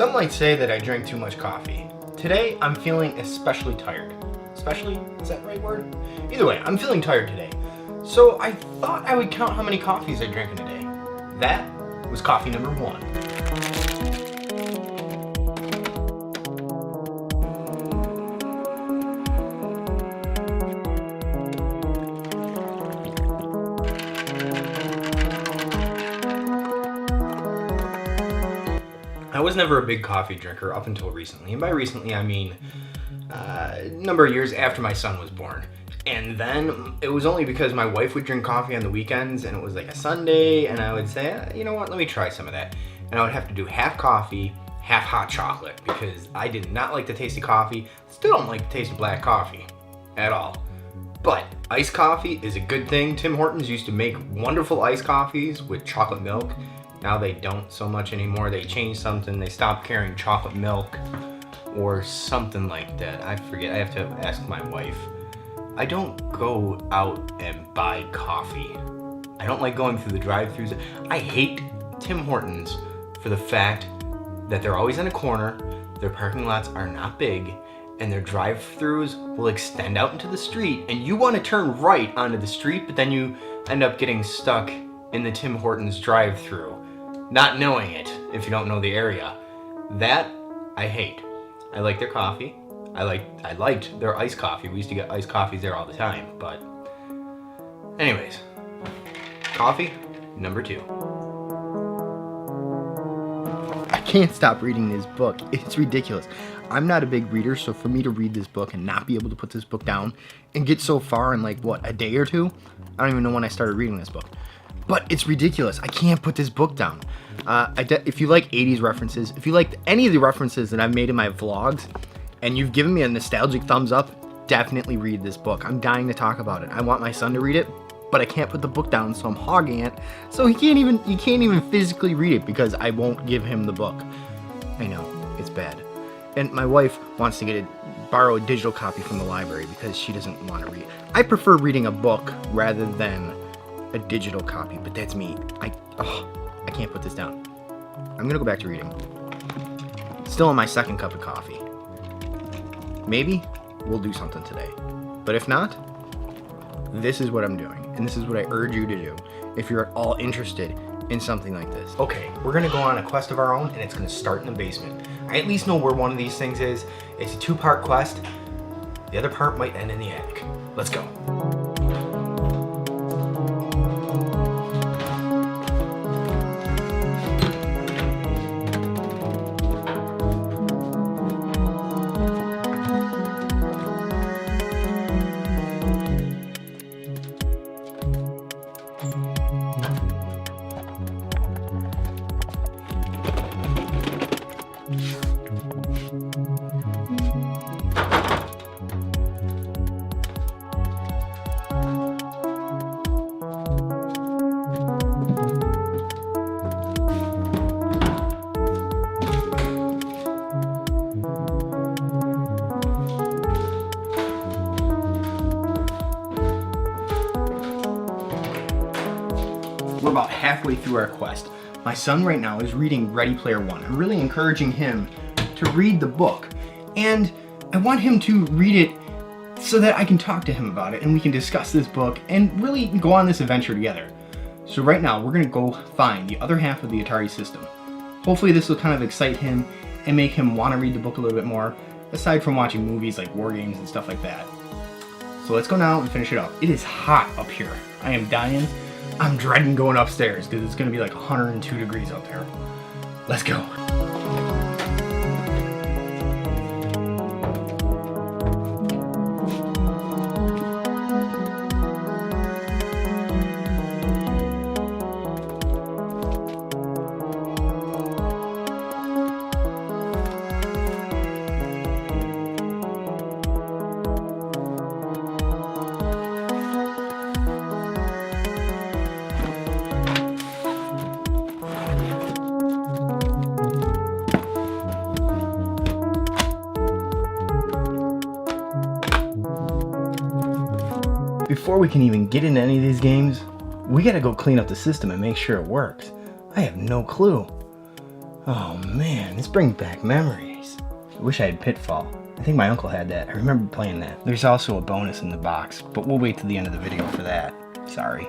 Some might say that I drink too much coffee. Today, I'm feeling especially tired. Especially? Is that the right word? Either way, I'm feeling tired today. So I thought I would count how many coffees I drank in a day. That was coffee number 1. I was never a big coffee drinker up until recently, and by recently I mean a number of years after my son was born. And then it was only because my wife would drink coffee on the weekends, and it was like a Sunday, and I would say, you know what, let me try some of that. And I would have to do half coffee, half hot chocolate, because I did not like the taste of coffee. Still don't like the taste of black coffee at all. But iced coffee is a good thing. Tim Hortons used to make wonderful iced coffees with chocolate milk. Now they don't so much anymore. They changed something. They stopped carrying chocolate milk or something like that. I forget. I have to ask my wife. I don't go out and buy coffee. I don't like going through the drive-thrus. I hate Tim Hortons for the fact that they're always in a corner, their parking lots are not big, and their drive-thrus will extend out into the street, and you want to turn right onto the street, but then you end up getting stuck in the Tim Hortons drive-thru, not knowing it if you don't know the area. That I hate. I like their coffee. I liked their iced coffee. We used to get iced coffees there all the time, but anyways, coffee number 2. I can't stop reading this book. It's ridiculous. I'm not a big reader, so for me to read this book and not be able to put this book down and get so far in like, what, a day or two? I don't even know when I started reading this book. But it's ridiculous. I can't put this book down. If you like 80s references, if you like any of the references that I've made in my vlogs, and you've given me a nostalgic thumbs up, definitely read this book. I'm dying to talk about it. I want my son to read it, but I can't put the book down, so I'm hogging it. So he can't even physically read it because I won't give him the book. I know, it's bad. And my wife wants to borrow a digital copy from the library because she doesn't want to read. I prefer reading a book rather than a digital copy, but that's me. I can't put this down. I'm gonna go back to reading. Still on my second cup of coffee. Maybe we'll do something today, but if not, this is what I'm doing, and this is what I urge you to do if you're at all interested in something like this. Okay, we're gonna go on a quest of our own, and it's gonna start in the basement. I at least know where one of these things is. It's a 2-part quest. The other part might end in the attic. Let's go. We're about halfway through our quest. My son right now is reading Ready Player One. I'm really encouraging him to read the book, and I want him to read it so that I can talk to him about it and we can discuss this book and really go on this adventure together. So right now we're gonna go find the other half of the Atari system. Hopefully this will kind of excite him and make him want to read the book a little bit more, aside from watching movies like war games and stuff like that. So let's go now and finish it up. It is hot up here. I am dying. I'm dreading going upstairs because it's going to be like 102 degrees out there. Let's go. Before we can even get into any of these games, we gotta go clean up the system and make sure it works. I have no clue. Oh man, this brings back memories. I wish I had Pitfall. I think my uncle had that. I remember playing that. There's also a bonus in the box, but we'll wait till the end of the video for that. Sorry.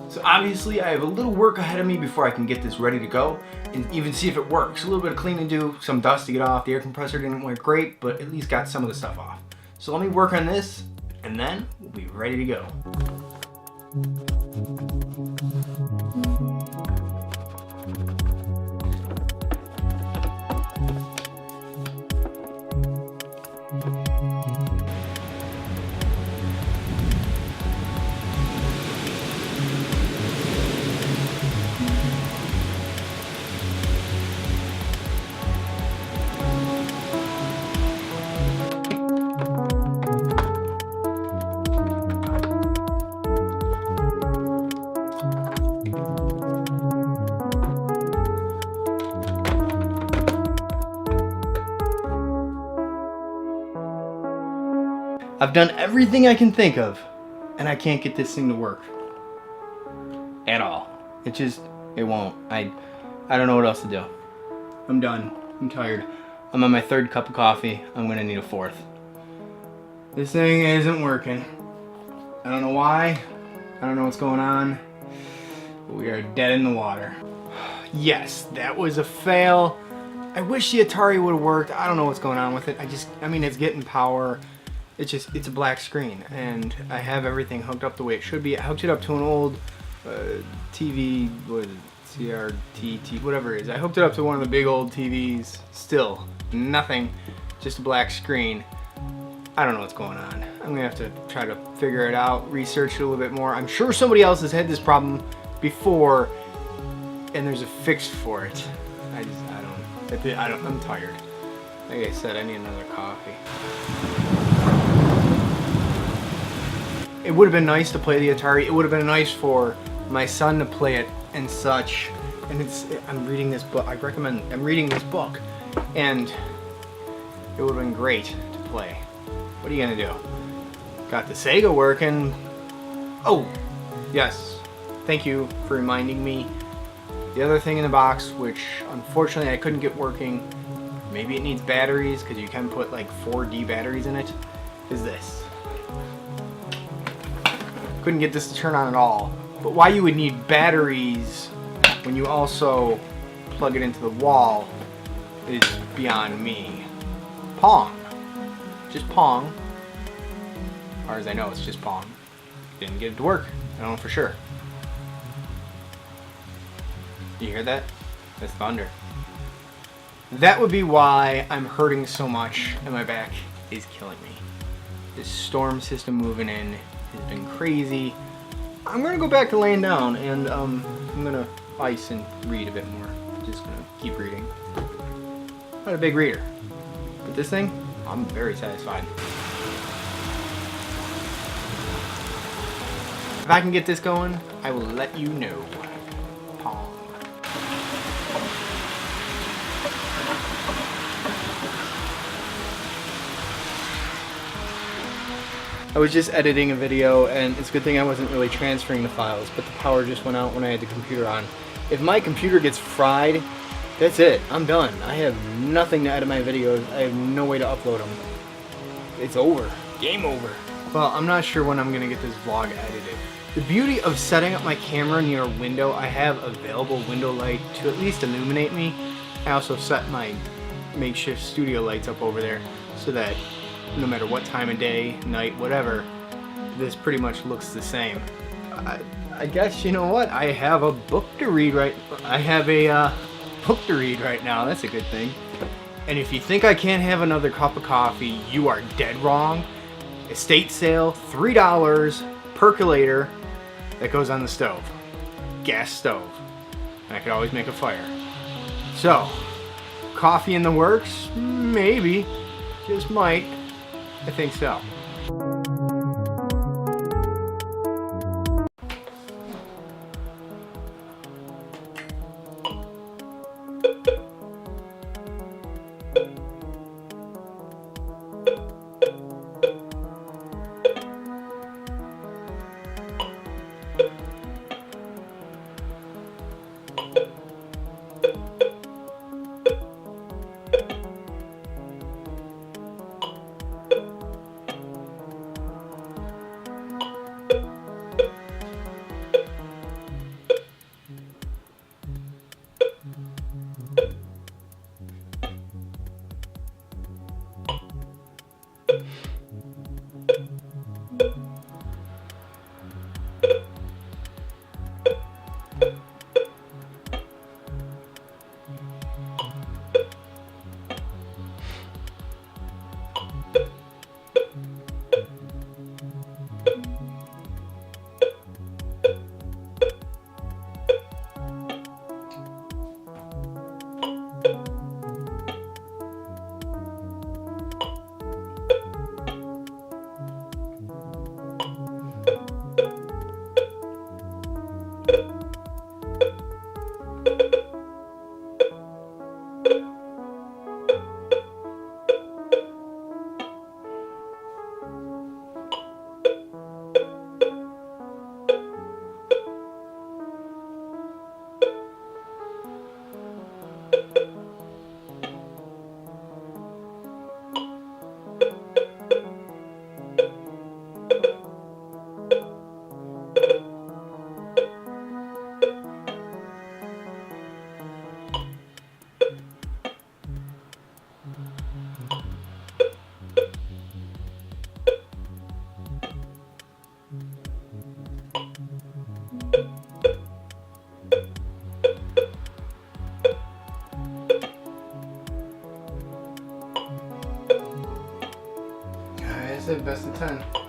So obviously I have a little work ahead of me before I can get this ready to go and even see if it works. A little bit of cleaning to do, some dust to get off. The air compressor didn't work great, but at least got some of the stuff off. So let me work on this and then we'll be ready to go. I've done everything I can think of, and I can't get this thing to work. At all. It won't. I don't know what else to do. I'm done. I'm tired. I'm on my third cup of coffee. I'm gonna need a fourth. This thing isn't working. I don't know why. I don't know what's going on. But we are dead in the water. Yes, that was a fail. I wish the Atari would have worked. I don't know what's going on with it. I mean, it's getting power. It's a black screen, and I have everything hooked up the way it should be. I hooked it up to an old TV, what is it, CRT, whatever it is. I hooked it up to one of the big old TVs. Still, nothing, just a black screen. I don't know what's going on. I'm gonna have to try to figure it out, research it a little bit more. I'm sure somebody else has had this problem before, and there's a fix for it. I'm tired. Like I said, I need another coffee. It would have been nice to play the Atari. It would have been nice for my son to play it and such. And I'm reading this book. I'm reading this book. And it would have been great to play. What are you gonna do? Got the Sega working. Oh, yes. Thank you for reminding me. The other thing in the box, which unfortunately I couldn't get working, maybe it needs batteries because you can put like 4D batteries in it, is this. Couldn't get this to turn on at all. But why you would need batteries when you also plug it into the wall is beyond me. Pong. Just Pong. As far as I know, it's just Pong. Didn't get it to work. I don't know for sure. You hear that? That's thunder. That would be why I'm hurting so much and my back is killing me. This storm system moving in has been crazy. I'm gonna go back to laying down and I'm gonna ice and read a bit more. Just gonna keep reading. Not a big reader, but this thing, I'm very satisfied. If I can get this going, I will let you know. Pong. I was just editing a video, and it's a good thing I wasn't really transferring the files, but the power just went out when I had the computer on. If my computer gets fried, that's it. I'm done. I have nothing to edit my videos. I have no way to upload them. It's over. Game over. Well, I'm not sure when I'm going to get this vlog edited. The beauty of setting up my camera near a window, I have available window light to at least illuminate me. I also set my makeshift studio lights up over there so that no matter what time of day, night, whatever, this pretty much looks the same. I guess, you know what? I have a book to read right now. That's a good thing. And if you think I can't have another cup of coffee, you are dead wrong. Estate sale, $3, percolator that goes on the stove. Gas stove. And I could always make a fire. So, coffee in the works? Maybe. Just might. I think so. I said best of 10.